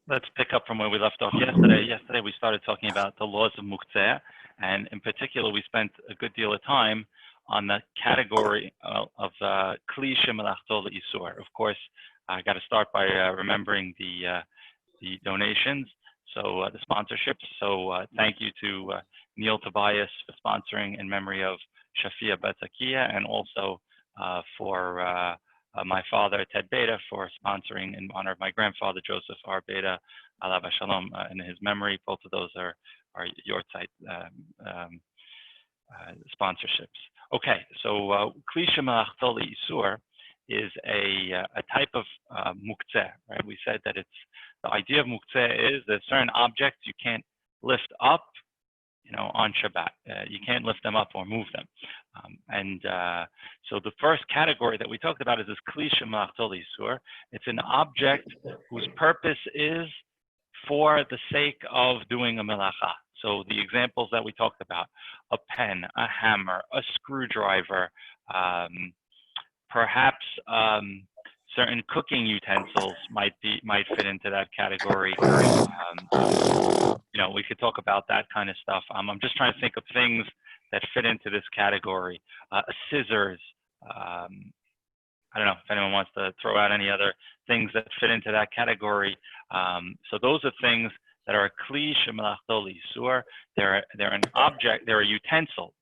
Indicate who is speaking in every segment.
Speaker 1: Let's pick up from where we left off yesterday. Yesterday we started talking about the laws of Muktzeh, and in particular we spent a good deal of time on the category of Kli Shemelachto L'Isur. Of course, I got to start by remembering the donations, so the sponsorships. So thank you to Neil Tobias for sponsoring in memory of Shafia Betzakia, and also for my father, Ted Beyda, for sponsoring in honor of my grandfather, Joseph R. Beyda, Alav Shalom, in his memory. Both of those are your site sponsorships. Okay, so Kli Shemelachto L'Isur is a type of Muktzeh, right? We said that it's the idea of Muktzeh is that certain objects you can't lift up, on Shabbat. You can't lift them up or move them. So the first category that we talked about is this Kli Shemelachto L'Isur. It's an object whose purpose is for the sake of doing a melacha. So the examples that we talked about: a pen, a hammer, a screwdriver, perhaps certain cooking utensils might fit into that category. We could talk about that kind of stuff. I'm just trying to think of things that fit into this category. Scissors. I don't know if anyone wants to throw out any other things that fit into that category. So those are things that are Kli Shemelachto L'Isur. They're an object. They're a utensil.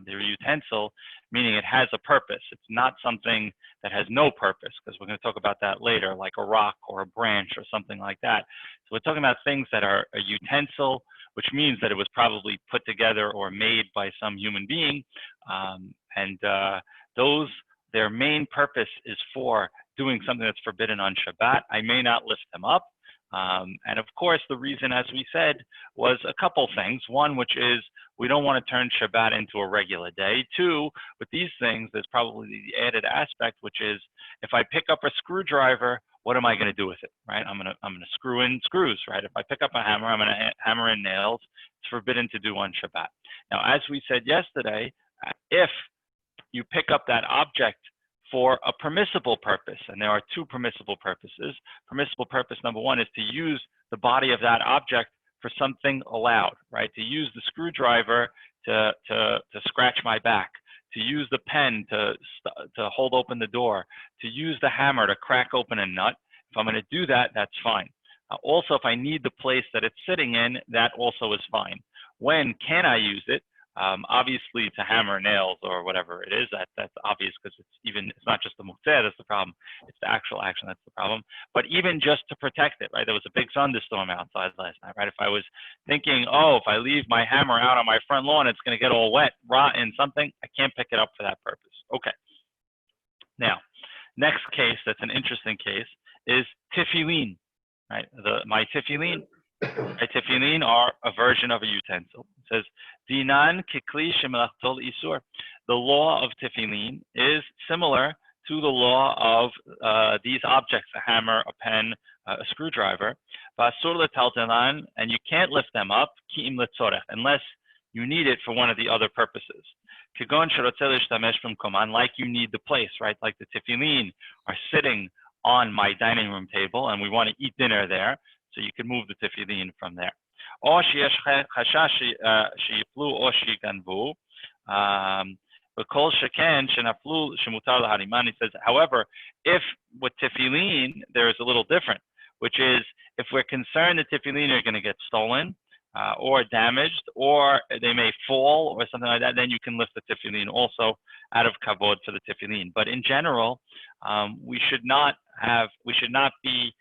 Speaker 1: They're a utensil, meaning it has a purpose. It's not something that has no purpose, because we're going to talk about that later, like a rock or a branch or something like that. So we're talking about things that are a utensil, which means that it was probably put together or made by some human being. Their main purpose is for doing something that's forbidden on Shabbat. I may not lift them up. And of course, the reason, as we said, was a couple things. One, which is we don't want to turn Shabbat into a regular day. Two, with these things, there's probably the added aspect, which is if I pick up a screwdriver, what am I going to do with it, right? I'm going to screw in screws, right? If I pick up a hammer, I'm going to hammer in nails. It's forbidden to do on Shabbat. Now, as we said yesterday, if you pick up that object for a permissible purpose, and there are two permissible purposes. Permissible purpose number one is to use the body of that object for something allowed, right? To use the screwdriver to scratch my back, to use the pen to hold open the door, to use the hammer to crack open a nut. If I'm going to do that, that's fine. Also, if I need the place that it's sitting in, that also is fine. When can I use it? Obviously, to hammer nails or whatever it is, that's obvious, because it's not just the Muktzeh that's the problem, it's the actual action that's the problem. But even just to protect it, right? There was a big thunderstorm outside last night, right? If I was thinking, if I leave my hammer out on my front lawn, it's going to get all wet, rot in something, I can't pick it up for that purpose. Okay. Now, next case that's an interesting case is tefillin, right? My tefillin are a version of a utensil. It says, Dinan kikli shemelachto l'isur. The law of tefillin is similar to the law of these objects: a hammer, a pen, a screwdriver. V'asur letaltelan, and you can't lift them up, ki'im letzorech, unless you need it for one of the other purposes. Kigon sherotzeh l'shtamesh b'mkoman, like you need the place, right? Like the tefillin are sitting on my dining room table, and we want to eat dinner there. So you can move the tefillin from there. Or sheyesh chashash sheyiplu or sheyiganvu. V'kol sheken shenaflu shemutar lahariman. He says, however, if with tefillin there is a little different, which is if we're concerned that tefillin are going to get stolen or damaged, or they may fall or something like that, then you can lift the tefillin also out of kavod for the tefillin. But in general, we should not be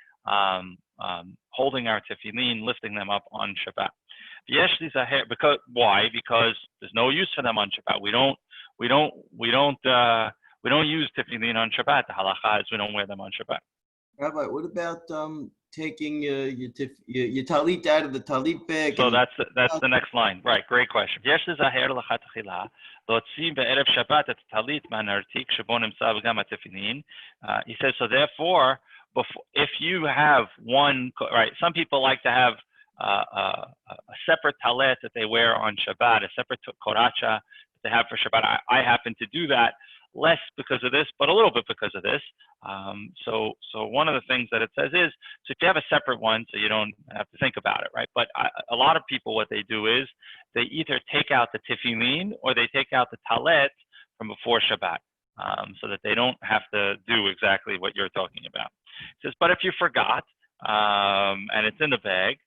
Speaker 1: holding our tefillin, lifting them up on Shabbat. Because why? Because there's no use for them on Shabbat. We don't use tefillin on Shabbat. The halacha is we don't wear them on Shabbat.
Speaker 2: Rabbi, what about taking your talit out of the talit bag?
Speaker 1: So that's the next line, right? Great question. He says, so therefore, if you have one, right? Some people like to have a separate talet that they wear on Shabbat, a separate koracha that they have for Shabbat. I happen to do that. less because of this, but a little bit because of this. So one of the things that it says is, so if you have a separate one, so you don't have to think about it, right? But a lot of people, what they do is they either take out the tefillin or they take out the talet from before Shabbat, so that they don't have to do exactly what you're talking about. It says, but if you forgot and it's in the bag,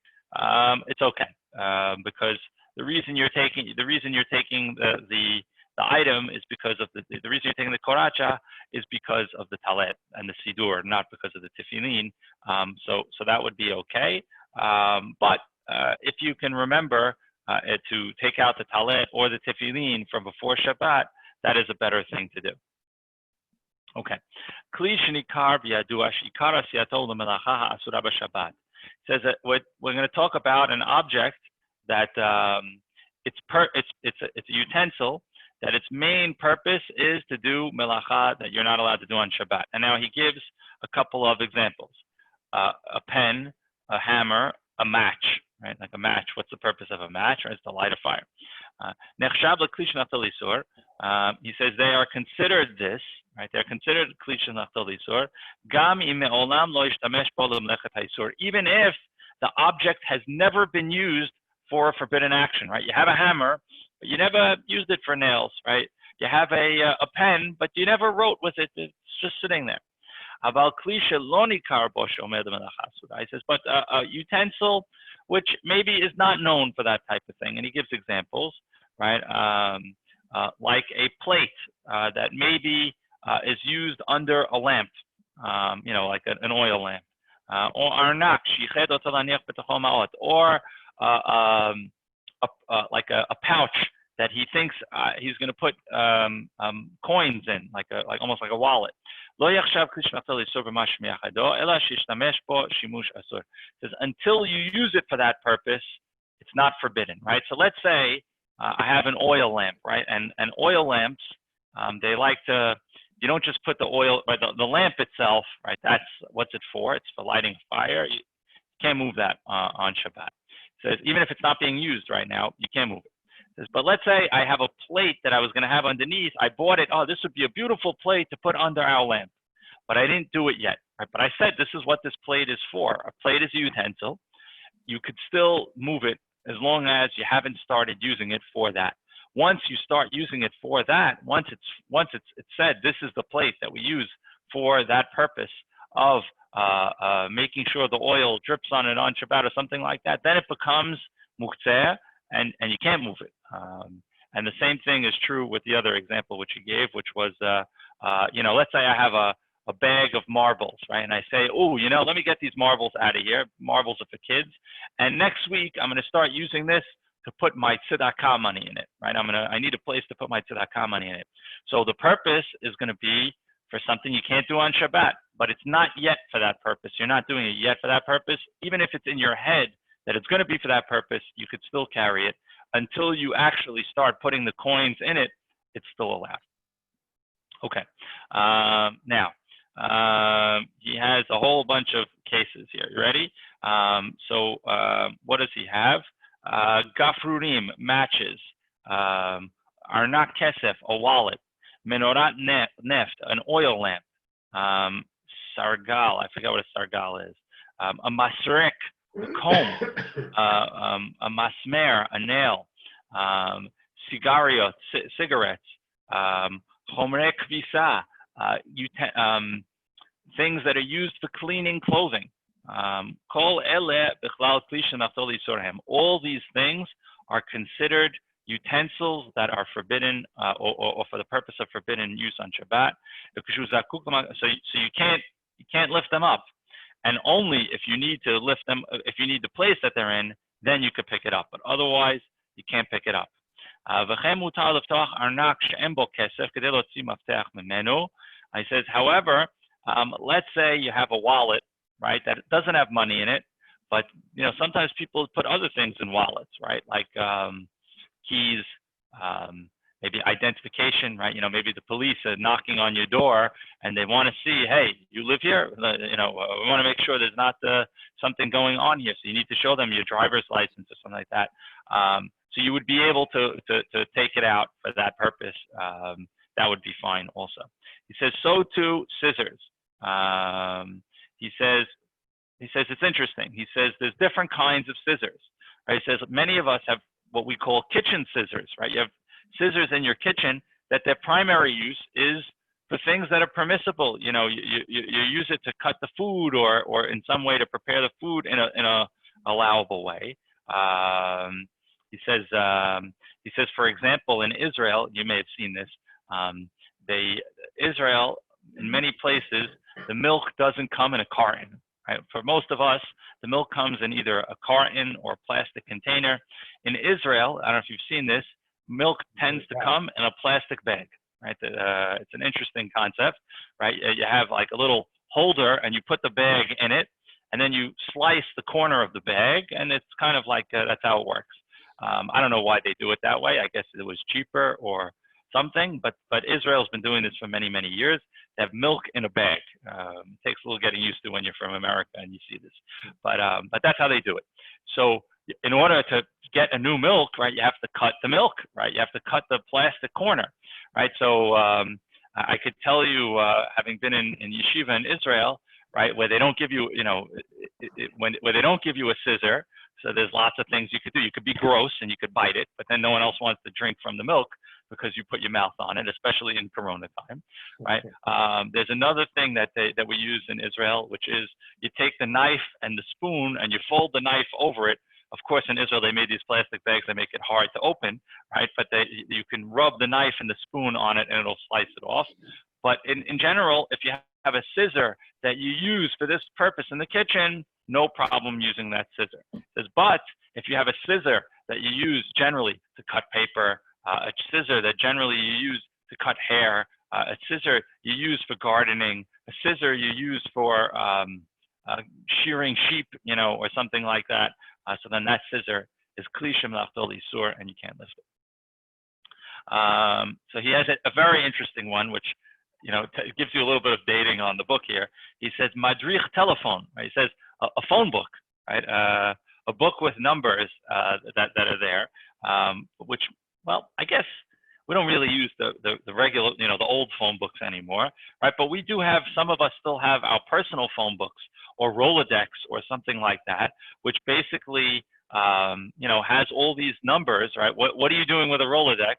Speaker 1: it's okay, because the reason you're taking the item is because of the reason you're taking the koracha is because of the talet and the sidur, not because of the tefillin. So that would be okay. But if you can remember to take out the talet or the tefillin from before Shabbat, that is a better thing to do. Okay. Kli shenikar v'yadua sheikara siyato lemelacha ha'asura b'Shabbat. Says that we're going to talk about an object that it's a utensil that its main purpose is to do melacha that you're not allowed to do on Shabbat. And now he gives a couple of examples: a pen, a hammer, a match. Right, like a match. What's the purpose of a match? Right, it's to light a fire. He says they are considered this. Right, they're considered kli shenachtal lisur. Gam im me'olam lo yishtamesh bo lemlechet haisur. Even if the object has never been used for a forbidden action. Right, you have a hammer, but you never used it for nails. Right, you have a pen, but you never wrote with it. It's just sitting there. Aval kli shelo nikar bo she'omed lemelacha asura. He says, but a utensil which maybe is not known for that type of thing. And he gives examples, right? Like a plate that maybe is used under a lamp, like an oil lamp. Or arnak, or like a pouch that he thinks he's going to put coins in, almost like a wallet. Says until you use it for that purpose, it's not forbidden, right? So let's say I have an oil lamp, right? And oil lamps, they like to, you don't just put the oil, or the lamp itself, right? That's what's it for? It's for lighting a fire. You can't move that on Shabbat. It says even if it's not being used right now, you can't move it. But let's say I have a plate that I was going to have underneath. I bought it. Oh, this would be a beautiful plate to put under our lamp. But I didn't do it yet. Right? But I said this is what this plate is for. A plate is a utensil. You could still move it as long as you haven't started using it for that. Once you start using it for that, once it's said this is the plate that we use for that purpose of making sure the oil drips on it on Shabbat or something like that, then it becomes Muktzeh. And you can't move it. And the same thing is true with the other example which he gave, which was, let's say I have a bag of marbles, right? And I say, oh, let me get these marbles out of here. Marbles are for kids. And next week, I'm going to start using this to put my tzedakah money in it, right? I need a place to put my tzedakah money in it. So the purpose is going to be for something you can't do on Shabbat, but it's not yet for that purpose. You're not doing it yet for that purpose. Even if it's in your head that it's going to be for that purpose, you could still carry it until you actually start putting the coins in it. It's still allowed. Okay. Now, he has a whole bunch of cases here. You ready? So what does he have? Gafrurim, matches. Arnak kesef, a wallet. Menorat neft, an oil lamp. Sargal, I forget what a sargal is. A masrek, a comb, a masmer, a nail, cigarettes, chomre kvisa, things that are used for cleaning clothing. Kol ele bichlal kli shenachtal lisorhem. All these things are considered utensils that are forbidden, or for the purpose of forbidden use on Shabbat. So you can't lift them up. And only if you need to lift them, if you need the place that they're in, then you could pick it up. But otherwise, you can't pick it up. I says, however, let's say you have a wallet, right, that doesn't have money in it, but sometimes people put other things in wallets, right, like keys, maybe identification, right? Maybe the police are knocking on your door and they want to see, hey, you live here? We want to make sure there's not something going on here. So you need to show them your driver's license or something like that. So you would be able to take it out for that purpose. that would be fine also. He says, so too scissors. He says it's interesting. He says there's different kinds of scissors. Right? He says many of us have what we call kitchen scissors, right? You have scissors in your kitchen that their primary use is for things that are permissible. You use it to cut the food or in some way to prepare the food in a allowable way. He says, for example, in Israel, you may have seen this. Israel, in many places, the milk doesn't come in a carton. Right? For most of us, the milk comes in either a carton or a plastic container. In Israel, I don't know if you've seen this, milk tends to come in a plastic bag. Right? It's an interesting concept, right? You have like a little holder and you put the bag in it and then you slice the corner of the bag and it's kind of like, that's how it works. I don't know why they do it that way. I guess it was cheaper or something, but Israel's been doing this for many, many years. They have milk in a bag. It takes a little getting used to when you're from America and you see this, but that's how they do it. So in order to get a new milk, right, you have to cut the milk, right? You have to cut the plastic corner, right? So I could tell you, having been in yeshiva in Israel, right, where they don't give you, where they don't give you a scissor. So there's lots of things you could do. You could be gross and you could bite it, but then no one else wants to drink from the milk because you put your mouth on it, especially in Corona time, right? There's another thing that we use in Israel, which is you take the knife and the spoon and you fold the knife over it. Of course, in Israel, they made these plastic bags that make it hard to open, right? But you can rub the knife and the spoon on it and it'll slice it off. But in general, if you have a scissor that you use for this purpose in the kitchen, no problem using that scissor. It says, but if you have a scissor that you use generally to cut paper, a scissor that generally you use to cut hair, a scissor you use for gardening, a scissor you use for shearing sheep, or something like that. So then that scissor is kli shemelachto l'isur, and you can't lift it. So he has a very interesting one, which gives you a little bit of dating on the book here. He says madrich telephone. Right? He says a phone book, right? A book with numbers that are there, which, well, I guess we don't really use the regular, the old phone books anymore, right? But we do have, some of us still have our personal phone books or Rolodex or something like that, which basically, has all these numbers, right? What are you doing with a Rolodex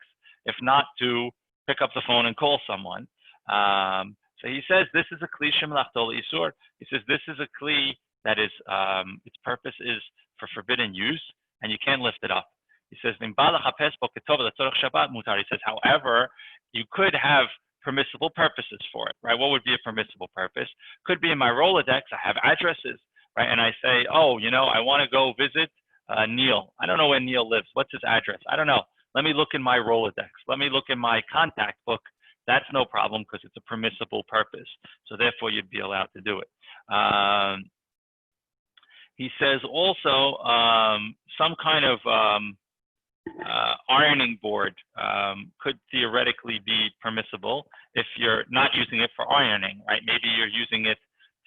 Speaker 1: if not to pick up the phone and call someone? So he says this is a kli shemelachto l'isur. He says this is a kli that is, its purpose is for forbidden use, and you can't lift it up. He says, he says, however, you could have permissible purposes for it, right? What would be a permissible purpose? Could be in my Rolodex, I have addresses, right? And I say, oh, I want to go visit Neil. I don't know where Neil lives. What's his address? I don't know. Let me look in my Rolodex. Let me look in my contact book. That's no problem because it's a permissible purpose. So therefore, you'd be allowed to do it. He says also some kind of ironing board could theoretically be permissible if you're not using it for ironing, right? Maybe you're using it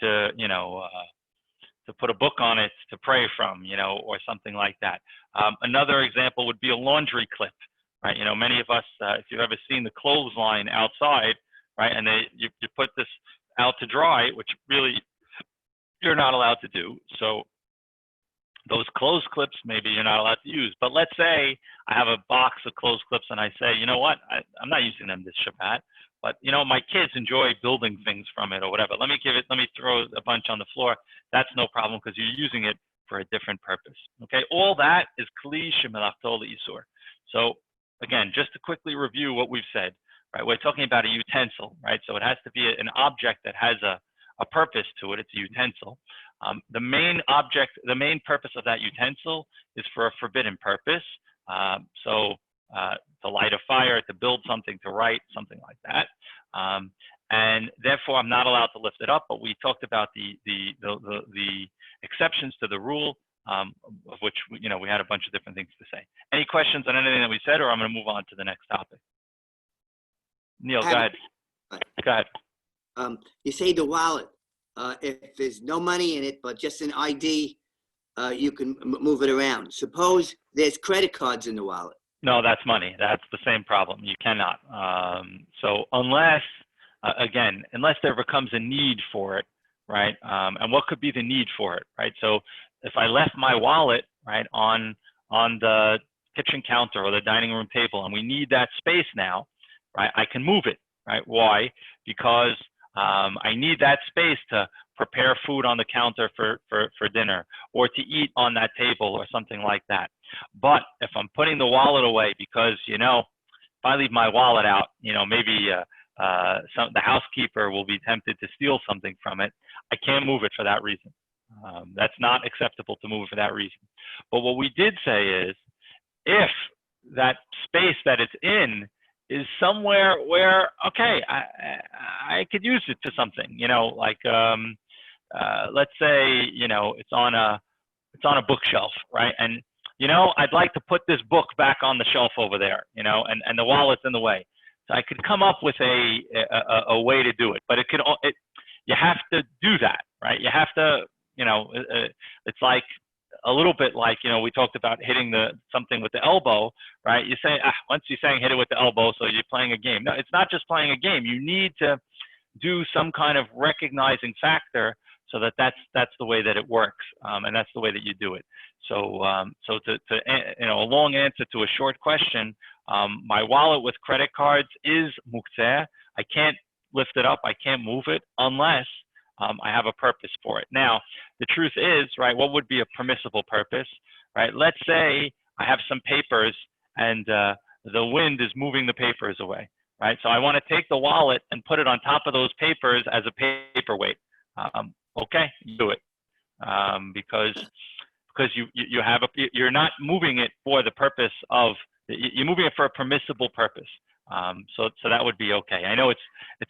Speaker 1: to, to put a book on it to pray from, or something like that. Another example would be a laundry clip, right? Many of us, if you've ever seen the clothesline outside, right, and you put this out to dry, which really you're not allowed to do. So those clothes clips, maybe you're not allowed to use. But let's say I have a box of clothes clips and I say, you know what, I'm not using them this Shabbat, but my kids enjoy building things from it or whatever. Let me throw a bunch on the floor. That's no problem because you're using it for a different purpose. Okay, all that is kli shemelachto l'isur. So again, just to quickly review what we've said, right? We're talking about a utensil, right? So it has to be an object that has a purpose to it. It's a utensil. The main purpose of that utensil is for a forbidden purpose. So to light a fire, to build something, to write, something like that. And therefore, I'm not allowed to lift it up. But we talked about the exceptions to the rule, of which we had a bunch of different things to say. Any questions on anything that we said, or I'm going to move on to the next topic? Neil, go ahead. Go ahead.
Speaker 3: You say the wallet. If there's no money in it, but just an ID, you can move it around. Suppose there's credit cards in the wallet.
Speaker 1: No, that's money. That's the same problem. You cannot. So unless, again, unless there becomes a need for it, right? And what could be the need for it, right? So if I left my wallet, right, on the kitchen counter or the dining room table, and we need that space now, right? I can move it, right? Why? Because I need that space to prepare food on the counter for dinner, or to eat on that table or something like that. But if I'm putting the wallet away because, you know, if I leave my wallet out, you know, maybe the housekeeper will be tempted to steal something from it. I can't move it for that reason. That's not acceptable to move it for that reason. But what we did say is, if that space that it's in is somewhere where, okay, I could use it to something, you know, like let's say, you know, it's on a bookshelf, right? And you know, I'd like to put this book back on the shelf over there, you know, and the wallet's in the way. So I could come up with a way to do it, but you have to do that, right? You have to, you know, it's like a little bit like, you know, we talked about hitting something with the elbow, right? You say, once you're saying hit it with the elbow, so you're playing a game. No, it's not just playing a game. You need to do some kind of recognizing factor so that's the way that it works, and that's the way that you do it. So to you know, a long answer to a short question, my wallet with credit cards is Muktzeh. I can't lift it up. I can't move it unless I have a purpose for it. Now, the truth is, right, what would be a permissible purpose, right? Let's say I have some papers and the wind is moving the papers away, right? So I want to take the wallet and put it on top of those papers as a paperweight. Okay, you do it, because you're not moving it for the purpose of, you're moving it for a permissible purpose. So that would be okay. I know it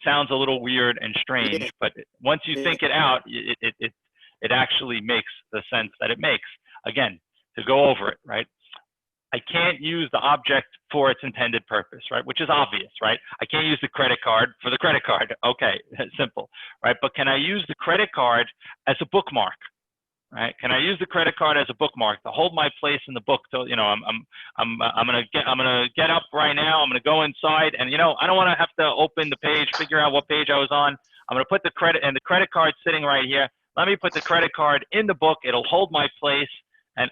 Speaker 1: sounds a little weird and strange, but once you think it out, it actually makes the sense that it makes. Again, to go over it, right? I can't use the object for its intended purpose, right? Which is obvious, right? I can't use the credit card for the credit card. Okay, simple, right? But can I use the credit card as a bookmark, right? Can I use the credit card as a bookmark to hold my place in the book? So, you know, I'm gonna get up right now. I'm gonna go inside, and you know, I don't want to have to open the page, figure out what page I was on. I'm gonna put the credit card sitting right here. Let me put the credit card in the book. It'll hold my place, and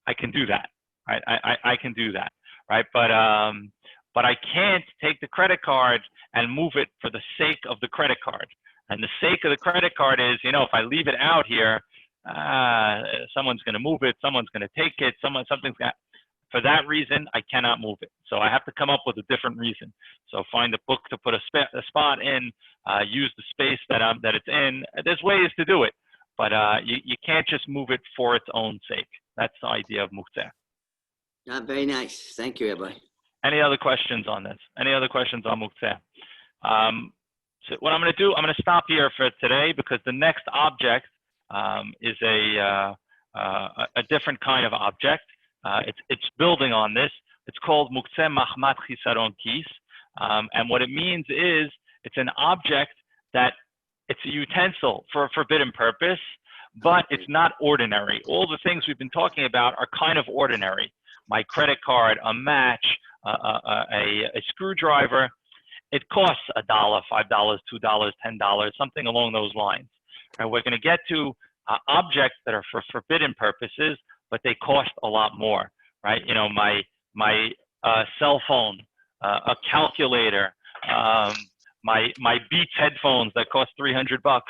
Speaker 1: I can do that. Right, I can do that, right? But I can't take the credit card and move it for the sake of the credit card. And the sake of the credit card is, you know, if I leave it out here, someone's going to move it, someone's going to take it, something's got. For that reason, I cannot move it. So I have to come up with a different reason. So find a book to put a spot in, use the space that it's in. There's ways to do it, but you can't just move it for its own sake. That's the idea of Muktzeh.
Speaker 3: Very nice. Thank you, Rabbi.
Speaker 1: Any other questions on this? Any other questions on Muktzeh? So what I'm going to do, I'm going to stop here for today because the next object is a different kind of object. It's building on this. It's called Muktzeh Mahmat Chisaron Kis. And what it means is it's an object that it's a utensil for a forbidden purpose, but it's not ordinary. All the things we've been talking about are kind of ordinary. My credit card, a match, a screwdriver, it costs $1, $5, $2, $10, something along those lines. And we're going to get to objects that are for forbidden purposes, but they cost a lot more, right? You know, my cell phone, a calculator, my Beats headphones that cost $300,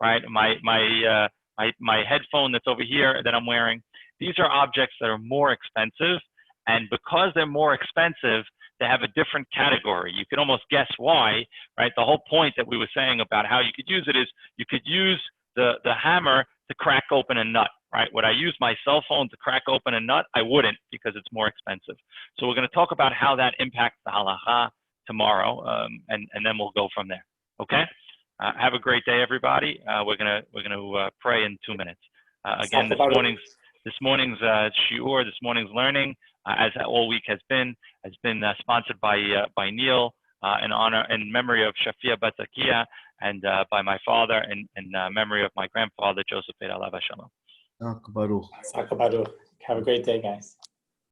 Speaker 1: right? My headphone that's over here that I'm wearing. These are objects that are more expensive, and because they're more expensive, they have a different category. You can almost guess why, right? The whole point that we were saying about how you could use it is you could use the hammer to crack open a nut, right? Would I use my cell phone to crack open a nut? I wouldn't, because it's more expensive. So we're going to talk about how that impacts the halacha tomorrow, and then we'll go from there. Okay? Have a great day, everybody. We're gonna pray in 2 minutes. Again, this morning's shiur, this morning's learning, as all week has been sponsored by Neil in memory of Shafia Batzakia, and by my father in memory of my grandfather Joseph Beyda Alav Shalom.
Speaker 4: Have a great day, guys.